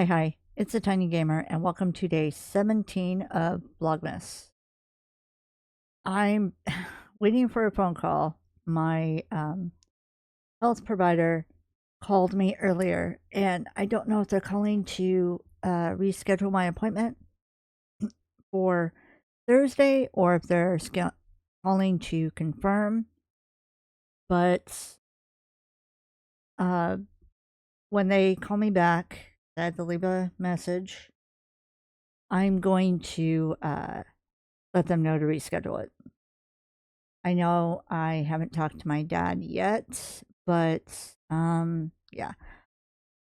Hi, it's a Tiny Gamer, and welcome to day 17 of Vlogmas. I'm waiting for a phone call. My health provider called me earlier, and I don't know if they're calling to reschedule my appointment for Thursday or if they're calling to confirm. But uh, when they call me back, I had to leave a message. I'm going to let them know to reschedule it. I know I haven't talked to my dad yet, but yeah,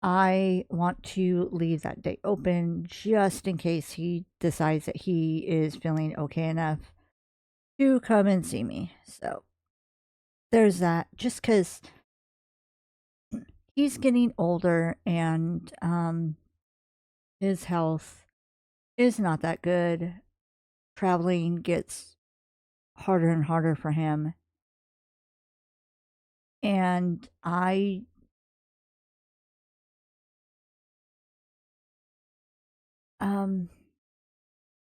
I want to leave that date open just in case he decides that he is feeling okay enough to come and see me. So there's that. Just because he's getting older and his health is not that good. Traveling gets harder and harder for him. And um,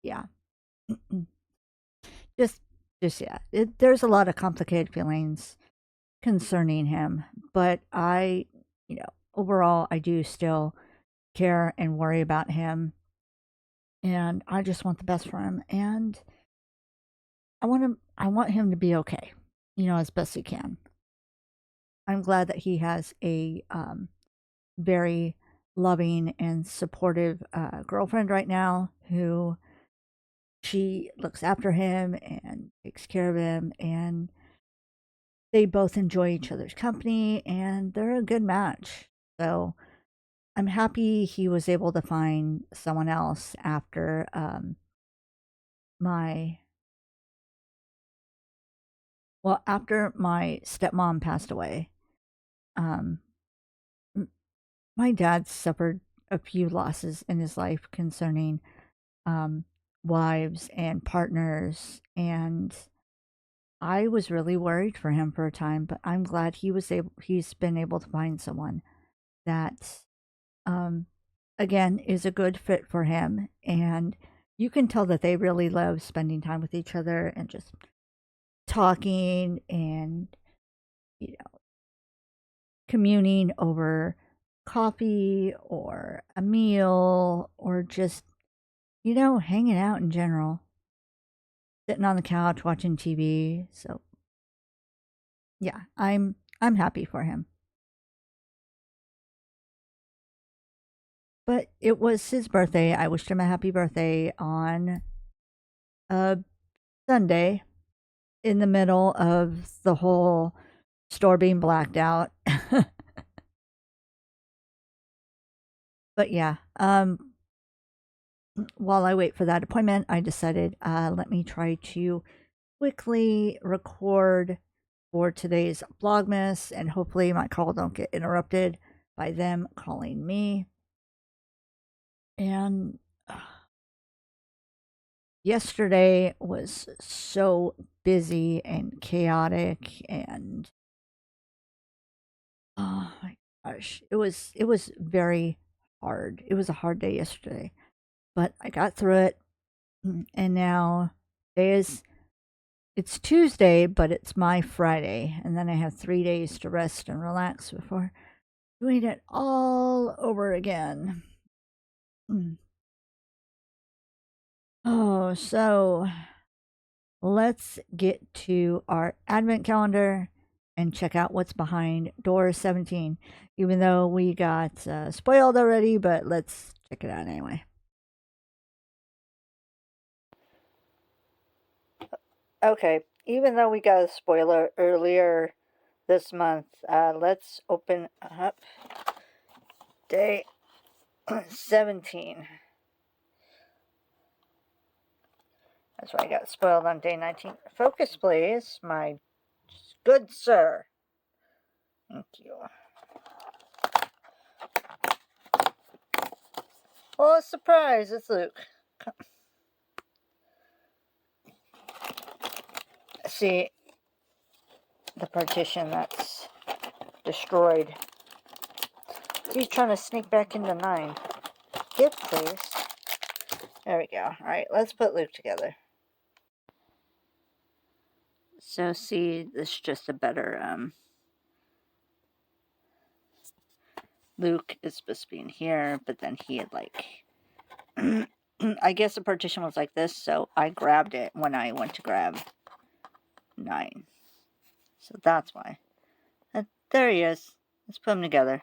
yeah. Just yeah, there's a lot of complicated feelings concerning him, but overall, I do still care and worry about him, and I just want the best for him, and I want him to be okay, as best he can. I'm glad that he has a very loving and supportive girlfriend right now who she looks after him and takes care of him, and they both enjoy each other's company and they're a good match. So I'm happy he was able to find someone else after my after my stepmom passed away. Um, my dad suffered a few losses in his life concerning um, wives and partners, and I was really worried for him for a time. But I'm glad he's been able to find someone that um, again, is a good fit for him. And you can tell that they really love spending time with each other and just talking and, you know, communing over coffee or a meal or just, hanging out in general, sitting on the couch watching TV. So, yeah, I'm happy for him. But it was his birthday. I wished him a happy birthday on a Sunday in the middle of the whole store being blacked out. But yeah, while I wait for that appointment, I decided let me try to quickly record for today's Vlogmas, and hopefully my call don't get interrupted by them calling me. And yesterday was so busy and chaotic, and oh my gosh, it was very hard. It was a hard day yesterday, but I got through it. And now it's Tuesday, but it's my Friday, and then I have 3 days to rest and relax before doing it all over again. Oh, so let's get to our advent calendar and check out what's behind door 17. Even though we got spoiled already, but let's check it out anyway. Okay, even though we got a spoiler earlier this month, let's open up day 17. That's why I got spoiled on day 19. Focus, please, my good sir. Thank you. Oh, surprise, it's Luke. See, the partition that's destroyed. He's trying to sneak back into 9. gift, please. There we go. Alright, let's put Luke together. So see, this is just a better, Luke is supposed to be in here, but then he had like, I guess the partition was like this, so I grabbed it when I went to grab 9. So that's why. There he is. Let's put them together.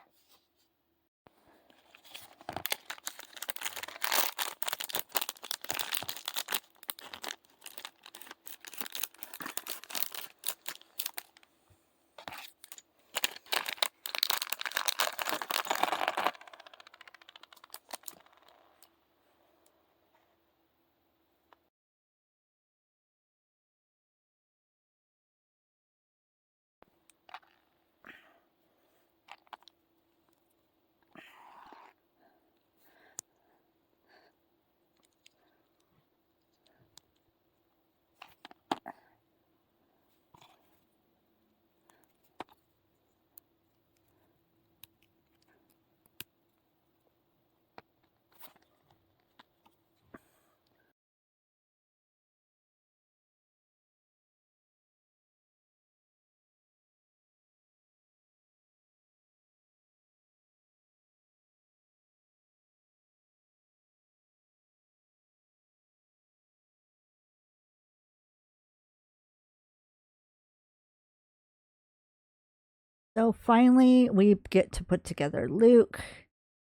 So finally, we get to put together Luke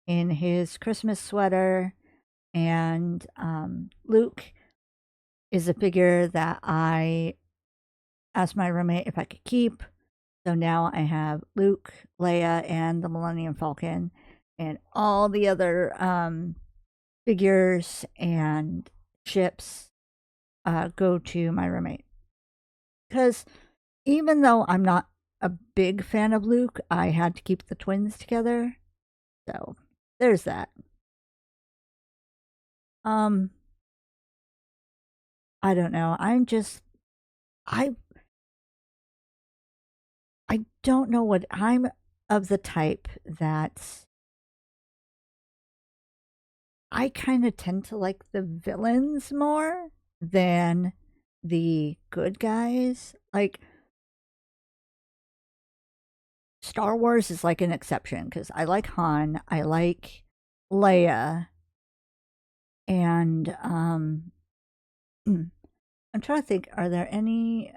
in his Christmas sweater. And Luke is a figure that I asked my roommate if I could keep. So now I have Luke, Leia, and the Millennium Falcon, and all the other figures and ships go to my roommate. Because even though I'm not a big fan of Luke, I had to keep the twins together. So there's that. I don't know. I I don't know what I'm of the type that I kind of tend to like the villains more than the good guys. Like Star Wars is like an exception because I like Han, I like Leia, and I'm trying to think. Are there any?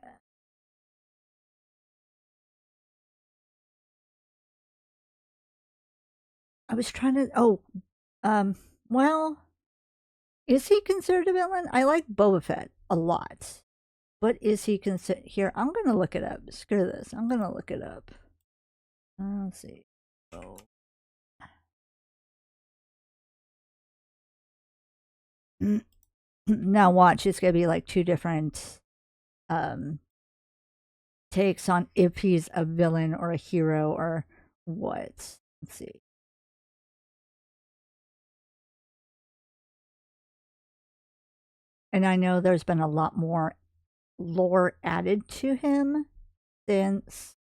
I was trying to. Oh, well, is he considered a villain? I like Boba Fett a lot. But is he considered? Here, I'm going to look it up. Screw this. I'm going to look it up. Let's see. Oh. Now watch. It's going to be like 2 different um, takes on if he's a villain or a hero or what. Let's see. And I know there's been a lot more lore added to him since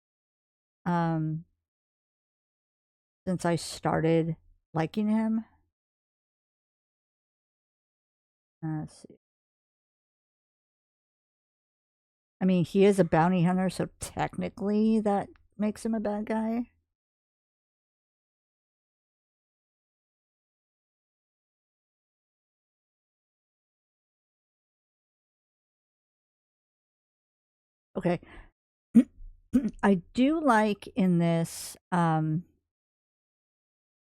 um since I started liking him. Let's see. I mean, he is a bounty hunter, so technically that makes him a bad guy. Okay. I do like in this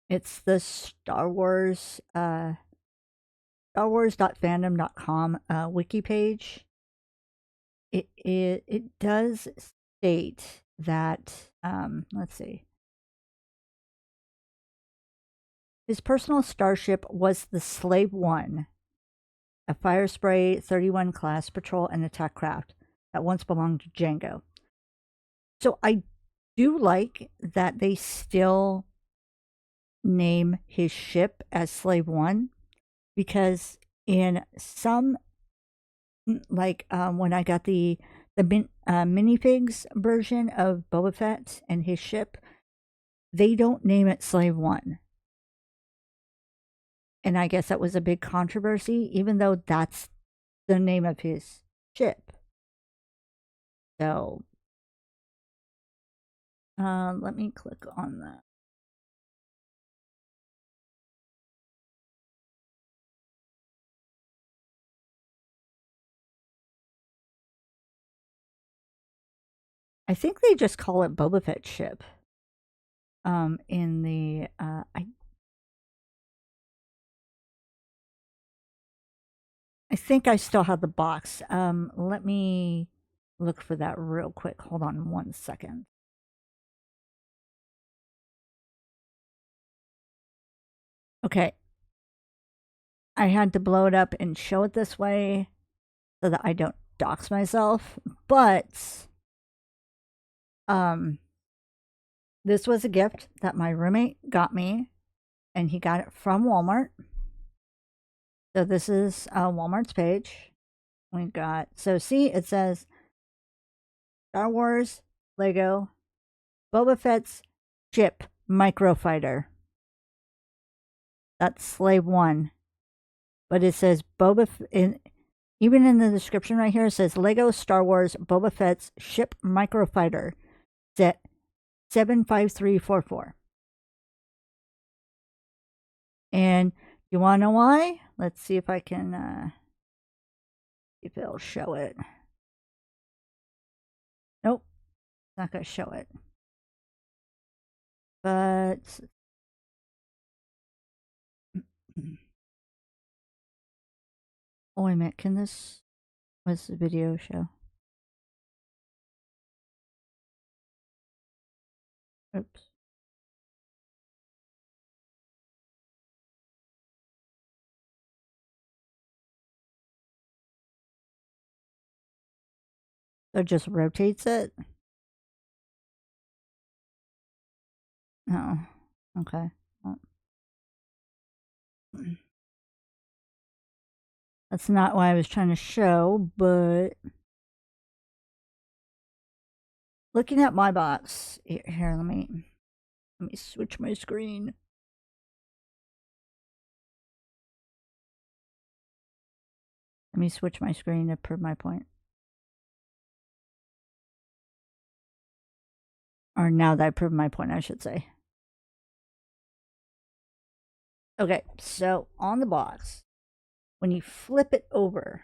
it's the Star Wars starwars.fandom.com wiki page. It does state that let's see. His personal starship was the Slave 1, a Fire Spray 31 class patrol and attack craft that once belonged to Django. So I do like that they still name his ship as Slave 1 because in some, like when I got the minifigs version of Boba Fett and his ship, they don't name it Slave 1. And I guess that was a big controversy, even though that's the name of his ship. So, let me click on that. I think they just call it Boba Fett's ship. In the I think I still have the box. Let me look for that real quick. Hold on 1 second. Okay. I had to blow it up and show it this way so that I don't dox myself. But this was a gift that my roommate got me, and he got it from Walmart. So this is Walmart's page. We got, so see, it says Star Wars Lego Boba Fett's ship microfighter. That's Slave 1. But it says even in the description right here, it says Lego Star Wars Boba Fett's ship microfighter set 75344. And you want to know why? Let's see if I can, if it'll show it. Nope, it's not going to show it. But oh, wait a minute. Can this, what's the video show? Oops. So it just rotates it? Oh, okay. Well, that's not what I was trying to show, but looking at my box, here, let me switch my screen. Let me switch my screen to prove my point. Or now that I proved my point, I should say. Okay, so on the box, when you flip it over,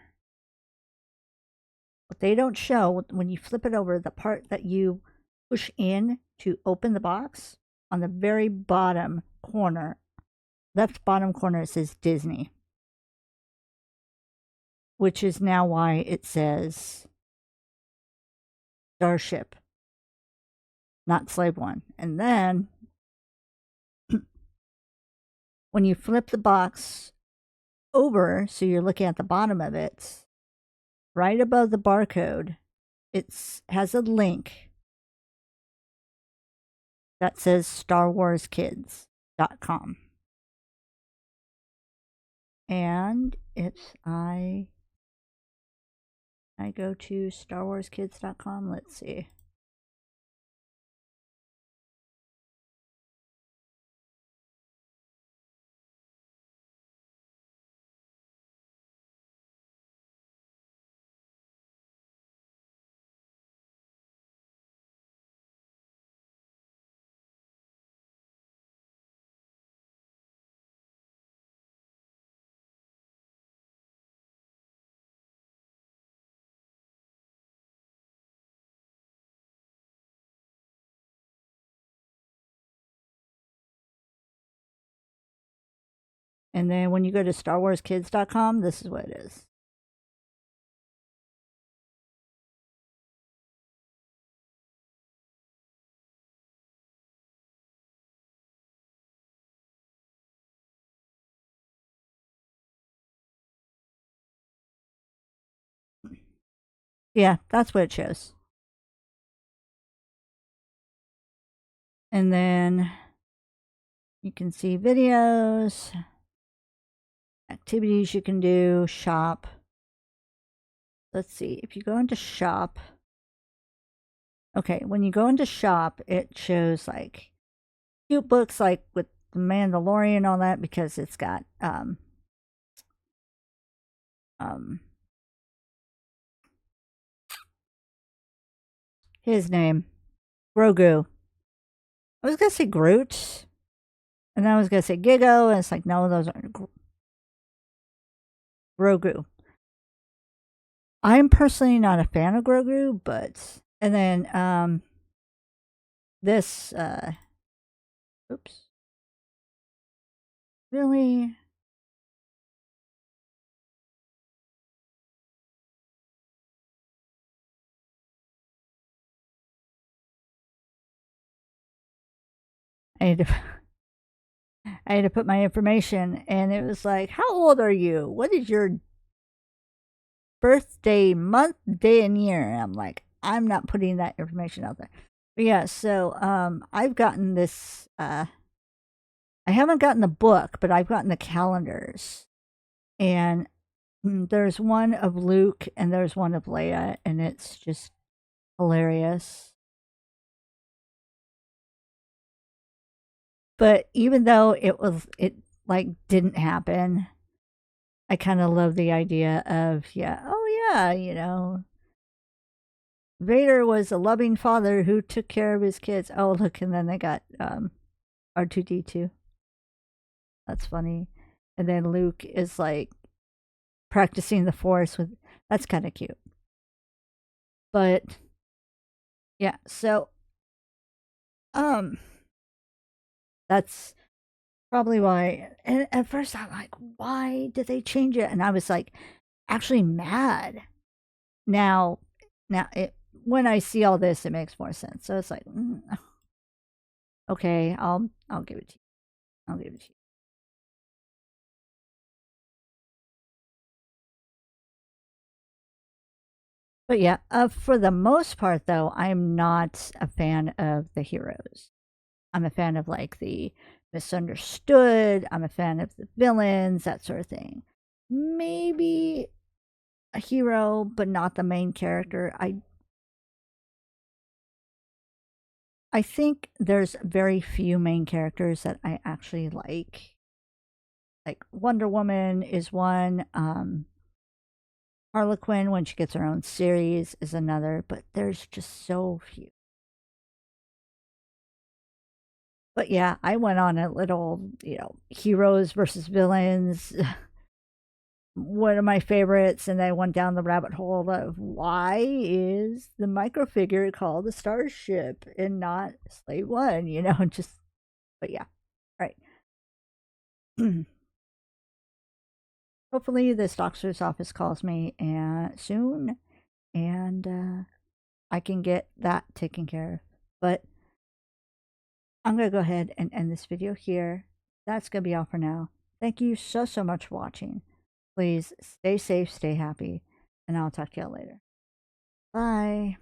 what they don't show, when you flip it over, the part that you push in to open the box, on the very bottom corner, left bottom corner, it says Disney. Which is now why it says Starship, not Slave 1. And then when you flip the box over, so you're looking at the bottom of it, right above the barcode, it has a link that says StarWarsKids.com. And if I go to StarWarsKids.com, let's see. And then when you go to StarWarsKids.com, this is what it is. Yeah, that's what it shows. And then you can see videos, activities you can do, shop. Let's see, if you go into shop, okay, when you go into shop, it shows like cute books like with the Mandalorian on that because it's got his name, Grogu. I was gonna say Groot, and then I was gonna say Gigo, and it's like no, those aren't Grogu. I'm personally not a fan of Grogu, but and then this oops. Really? I had to I had to put my information and it was like, how old are you? What is your birthday month, day, and year? And I'm like, I'm not putting that information out there. But yeah, so I've gotten this I haven't gotten the book, but I've gotten the calendars. And there's one of Luke and there's one of Leia, and it's just hilarious. But even though it like didn't happen, I kind of love the idea of, yeah, oh yeah, you know, Vader was a loving father who took care of his kids. Oh, look, and then they got R2D2. That's funny. And then Luke is like practicing the Force with, that's kind of cute. But yeah, so um that's probably why. And at first I'm like, why did they change it? And I was like actually mad. Now it when I see all this it makes more sense. So it's like okay, I'll give it to you. I'll give it to you. But yeah, for the most part, though, I'm not a fan of the heroes. I'm a fan of like the misunderstood. I'm a fan of the villains, that sort of thing. Maybe a hero, but not the main character. I think there's very few main characters that I actually like. Like Wonder Woman is one. Harlequin, when she gets her own series, is another, but there's just so few. But yeah, I went on a little, heroes versus villains, one of my favorites, and I went down the rabbit hole of why is the microfigure called a starship and not Slave One, just, but yeah, all right. Hopefully, this doctor's office calls me soon, and I can get that taken care of. But I'm going to go ahead and end this video here. That's going to be all for now. Thank you so, so much for watching. Please stay safe, stay happy, and I'll talk to y'all later. Bye.